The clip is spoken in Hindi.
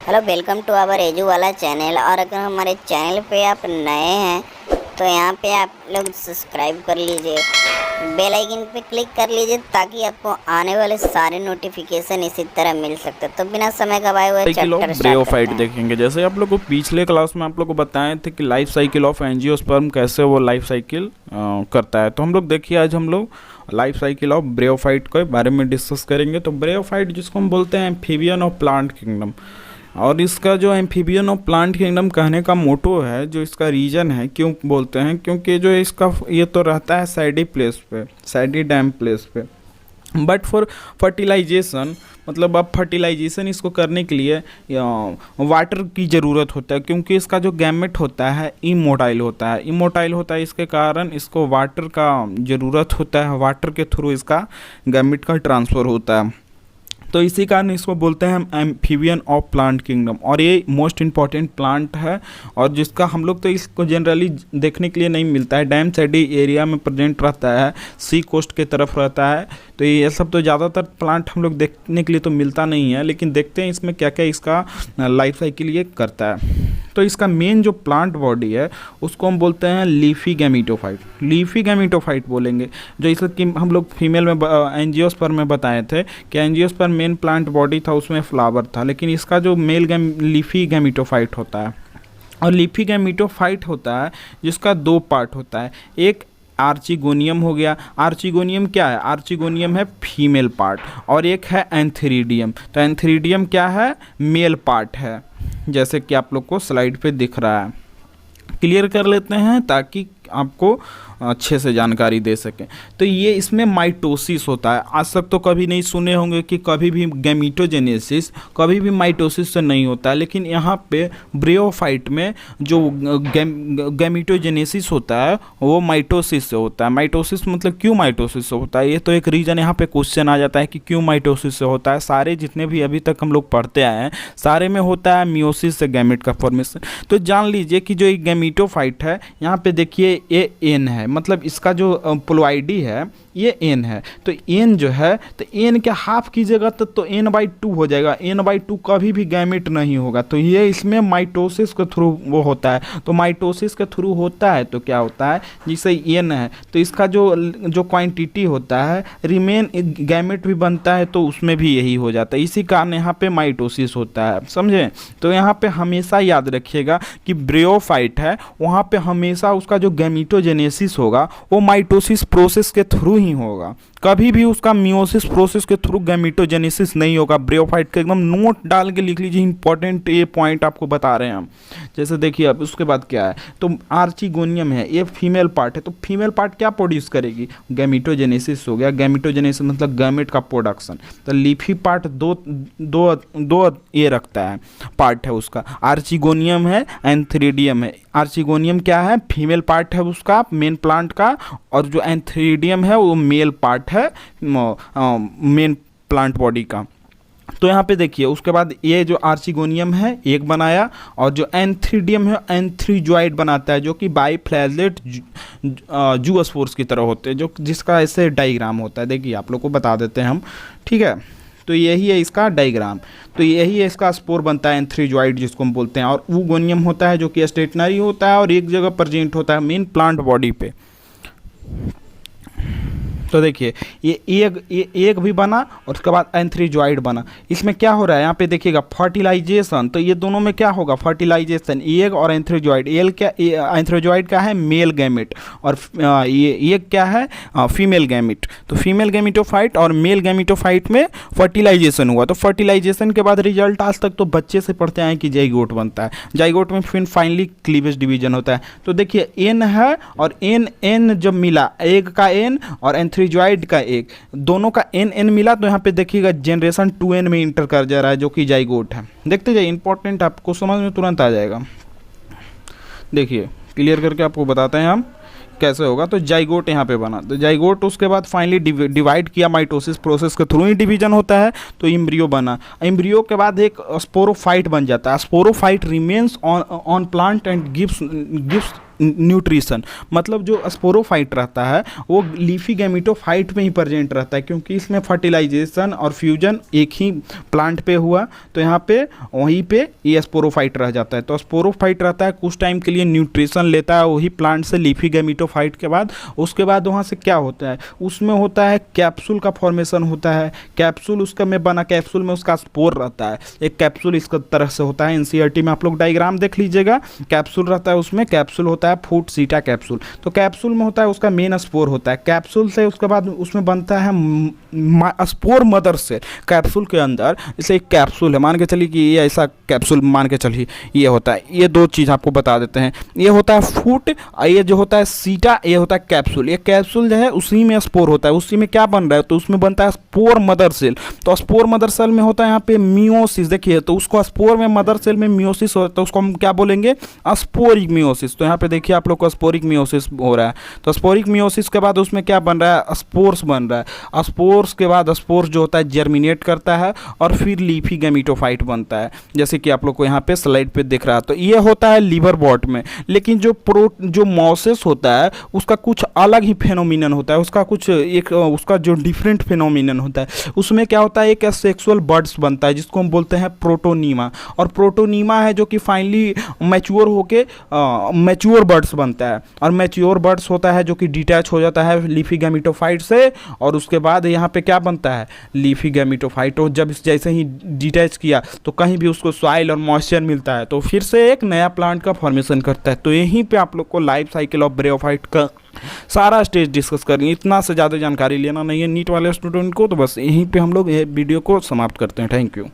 Hello, welcome to our edu Wala channel. और अगर हमारे चैनल पे आप नए हैं तो यहाँ पे आप लोग सब्सक्राइब कर लीजिए, बेल आइकन पे क्लिक कर लीजिए ताकि आपको आने वाले सारे नोटिफिकेशन इसी तरह मिल सकते। तो बिना समय गवाए हुए साइकिल ऑफ चैप्टर स्टार्ट ब्रेयोफाइट करते हैं। देखेंगे। जैसे आप लोग को पिछले क्लास में आप लोग को बताए थे कि लाइफ साइकिल ऑफ एंजियोस्पर्म कैसे वो लाइफ साइकिल करता है। तो हम लोग देखिए आज हम लोग लाइफ साइकिल ऑफ ब्रेयोफाइट के बारे में डिस्कस करेंगे। तो ब्रेयोफाइट जिसको हम बोलते हैं एम्फीबियन ऑफ प्लांट किंगडम, और इसका जो एम्फीबियन ऑफ प्लांट किंगडम कहने का मोटो है, जो इसका रीजन है क्यों बोलते हैं, क्योंकि जो इसका ये तो रहता है सैडी प्लेस पे, सैडी डैम प्लेस पे, बट फॉर फर्टिलाइजेशन, मतलब अब फर्टिलाइजेशन इसको करने के लिए वाटर की ज़रूरत होता है, क्योंकि इसका जो गैमेट होता है इमोटाइल होता है। इमोटाइल होता है, इसके कारण इसको वाटर का ज़रूरत होता है। वाटर के थ्रू इसका गैमेट का ट्रांसफ़र होता है। तो इसी कारण इसको बोलते हैं हम एम्फीबियन ऑफ प्लांट किंगडम। और ये मोस्ट इम्पॉर्टेंट प्लांट है, और जिसका हम लोग तो इसको जनरली देखने के लिए नहीं मिलता है। डैम सैडी एरिया में प्रेजेंट रहता है, सी कोस्ट के तरफ रहता है। तो ये सब तो ज़्यादातर प्लांट हम लोग देखने के लिए तो मिलता नहीं है, लेकिन देखते हैं इसमें क्या क्या इसका लाइफ साइकिल ये करता है। तो इसका मेन जो प्लांट बॉडी है उसको हम बोलते हैं लीफी गैमीटोफाइट। लीफी गैमीटोफाइट बोलेंगे, जो इसे कि हम लोग फीमेल में एंजियोस्पर्म में बताए थे कि एंजियोस्पर्म मेन प्लांट बॉडी था, उसमें फ्लावर था, लेकिन इसका जो मेल लीफी गैमीटोफाइट होता है। और लीफी गैमीटोफाइट होता है जिसका दो पार्ट होता है। एक आर्चिगोनियम हो गया। आर्चिगोनियम क्या है? आर्चिगोनियम है फीमेल पार्ट, और एक है एंथेरिडियम। तो एंथेरिडियम क्या है? मेल पार्ट है, जैसे कि आप लोग को स्लाइड पे दिख रहा है। क्लियर कर लेते हैं ताकि आपको अच्छे से जानकारी दे सकें। तो ये इसमें माइटोसिस होता है। आज तक तो कभी नहीं सुने होंगे कि कभी भी गैमीटोजेनेसिस कभी भी माइटोसिस से नहीं होता है, लेकिन यहाँ पे ब्रेयोफाइट में जो गैमीटोजेनेसिस होता है वो माइटोसिस से होता है। माइटोसिस मतलब क्यों माइटोसिस से होता है, ये तो एक रीज़न यहाँ पे क्वेश्चन आ जाता है कि क्यों माइटोसिस से होता है। सारे जितने भी अभी तक हम लोग पढ़ते आए हैं सारे में होता है मियोसिस से गैमेट का फॉर्मेशन। तो जान लीजिए कि जो एक गैमीटोफाइट है, यहाँ पे देखिए ये एन है, मतलब इसका जो प्लोइडी है ये एन है। तो एन जो है, तो एन के हाफ कीजिएगा तो n/2 हो जाएगा। n/2 कभी भी गैमेट नहीं होगा। तो ये इसमें माइटोसिस के थ्रू वो होता है। तो माइटोसिस के थ्रू होता है तो क्या होता है, जिससे एन है तो इसका जो क्वांटिटी होता है रिमेन गैमेट भी बनता है, तो उसमें भी यही हो जाता है। इसी कारण यहाँ पे माइटोसिस होता है, समझे। तो यहाँ पे हमेशा याद रखिएगा कि ब्रेयोफाइट है, वहाँ पे हमेशा उसका जो गैमीटोजेनेसिस होगा वो माइटोसिस प्रोसेस के थ्रू ही होगा। कभी भी उसका मियोसिस प्रोसेस के थ्रू गैमीटोजेनेसिस नहीं होगा। ब्रेयोफाइट का एकदम नोट डाल के लिख लीजिए, इंपॉर्टेंट ये पॉइंट आपको बता रहे हैं हम। जैसे देखिए अब उसके बाद क्या है, तो आर्चिगोनियम है, ये फीमेल पार्ट है। तो फीमेल पार्ट क्या प्रोड्यूस करेगी? गैमीटोजेनेसिस हो गया। गैमीटोजेनेसिस मतलब गैमेट का प्रोडक्शन। तो लीफी पार्ट दो ये रखता है, पार्ट है उसका। आर्चिगोनियम है, एंथेरिडियम है। आर्चिगोनियम क्या है? फीमेल पार्ट है उसका, मेन प्लांट का, और जो एंथेरिडियम है वो मेल पार्ट है मेन प्लांट बॉडी का। तो यहाँ पे देखिए उसके बाद ये जो आर्चिगोनियम है एक बनाया, और जो एंथ्रीडियम है एंथ्रीजॉइड बनाता है, जो कि बाईफ्लैजेलेट जूओस्पोर्स की तरह होते हैं, जो जिसका ऐसे डायग्राम होता है। देखिए आप लोग को बता देते हैं हम, ठीक है। तो यही है इसका डायग्राम। तो यही है इसका स्पोर बनता है, एंथ्रीजॉइड जिसको हम बोलते हैं। और ऊगोनियम होता है जो कि स्टेशनरी होता है और एक जगह प्रेजेंट होता है मेन प्लांट बॉडी पे। तो देखिए ये एक भी बना, और उसके बाद एंथ्रीजॉइड बना। इसमें क्या हो रहा है यहाँ पे देखिएगा, फर्टिलाइजेशन। तो ये दोनों में क्या होगा? फर्टिलाइजेशन। एग और एंथ्रीजॉइड। एल क्या, एंथ्रीजॉइड का है मेल गैमेट, और ये क्या है? Female gamete. तो फीमेल गैमीटोफाइट और मेल गैमीटोफाइट में फर्टिलाइजेशन हुआ। तो फर्टिलाइजेशन के बाद रिजल्ट आज तक तो बच्चे से पढ़ते हैं कि जाइगोट बनता है। जाइगोट में फिर फाइनली क्लीवेज डिवीजन होता है। तो देखिए एन है, और एन जब मिला, एग का एन और एंथ्रीजॉइड का एक, दोनों का एन मिला, तो यहाँ पे देखिएगा जनरेशन 2n में इंटर कर जा रहा है, जो कि जाइगोट है। देखते जाइए, इंपॉर्टेंट आपको समझ में तुरंत आ जाएगा। देखिए क्लियर करके आपको बताते हैं हम कैसे होगा। तो जाइगोट यहाँ पे बना, तो जाइगोट उसके बाद फाइनली डिवाइड किया, माइटोसिस प्रोसेस के थ्रू ही डिवीजन होता है। तो एम्ब्रियो बना। एम्ब्रियो के बाद एक स्पोरोफाइट बन जाता है। Sporophyte remains on plant and gives nutrition, मतलब जो स्पोरोफाइट रहता है वो लीफी गैमेटोफाइट में ही प्रेजेंट रहता है, क्योंकि इसमें फर्टिलाइजेशन और फ्यूजन एक ही प्लांट पे हुआ, तो यहाँ पे वहीं पे ये स्पोरोफाइट रह जाता है। तो स्पोरोफाइट रहता है, कुछ टाइम के लिए न्यूट्रिशन लेता है वही प्लांट से लीफी गैमेटोफाइट के बाद। उसके बाद वहाँ से क्या होता है, उसमें होता है कैप्सूल का फॉर्मेशन होता है। कैप्सूल उसका में बना, कैप्सूल में उसका स्पोर रहता है। एक कैप्सूल इसका तरह से होता है, एनसीईआरटी में आप लोग डायग्राम देख लीजिएगा। कैप्सूल रहता है, उसमें कैप्सूल होता है फूट सीटा कैप्सूल। तो कैप्सूल में होता है उसका मेन स्पोर होता है। कैप्सूल से उसके बाद उसमें बनता है स्पोर मदर सेल। कैप्सूल के अंदर जैसे एक कैप्सूल है, मान के चलिए कि ये ऐसा कैप्सूल मान के चलिए ये होता है। ये दो चीज़ आपको बता देते हैं, ये होता है फूट और ये जो होता है सीटा, ये होता है कैप्सूल। ये कैप्सूल जो है उसी में स्पोर होता है। उसी में क्या बन रहा है, तो उसमें बनता है स्पोर मदर सेल। तो स्पोर मदर सेल में होता है यहाँ पे मियोसिस। देखिए, तो उसको स्पोर में मदर सेल में मियोसिस होता है, तो उसको हम क्या बोलेंगे, स्पोरिक मियोसिस। तो यहाँ पे देखिए आप लोग को स्पोरिक मियोसिस हो रहा है। तो स्पोरिक मियोसिस के बाद उसमें क्या बन रहा है, स्पोर्स बन रहा है। स्पोर्स के बाद स्पोर्स जो होता है जर्मिनेट करता है और फिर लीफी गैमेटोफाइट बनता है, जैसे कि आप लोग को यहाँ पे स्लाइड पे दिख रहा है। तो ये होता है लीवर बॉट में। लेकिन जो मॉसेस होता है उसका कुछ अलग ही फेनोमिनन होता है, उसका कुछ एक उसका जो डिफरेंट फेनोमिनन होता है। उसमें क्या होता है, एक सेक्सुअल बर्ड्स बनता है जिसको हम बोलते हैं प्रोटोनीमा। और प्रोटोनीमा है जो कि फाइनली मैच्योर होके मैच्योर बर्ड्स बनता है। और मैच्योर बर्ड्स होता है जो कि डिटैच हो जाता है लीफी गैमेटोफाइट से, और उसके बाद यहाँ पे क्या बनता है, लीफी गैमेटोफाइट। और जब जैसे ही डिटैच किया तो कहीं भी उसको सॉइल और मॉइस्चर मिलता है तो फिर से एक नया प्लांट का फॉर्मेशन करता है। तो यहीं पे आप लोग को लाइफ साइकिल ऑफ ब्रेयोफाइट का सारा स्टेज डिस्कस करेंगे। इतना से ज़्यादा जानकारी लेना नहीं है नीट वाले स्टूडेंट को, तो बस यहीं पे हम लोग ये वीडियो को समाप्त करते हैं। Thank you.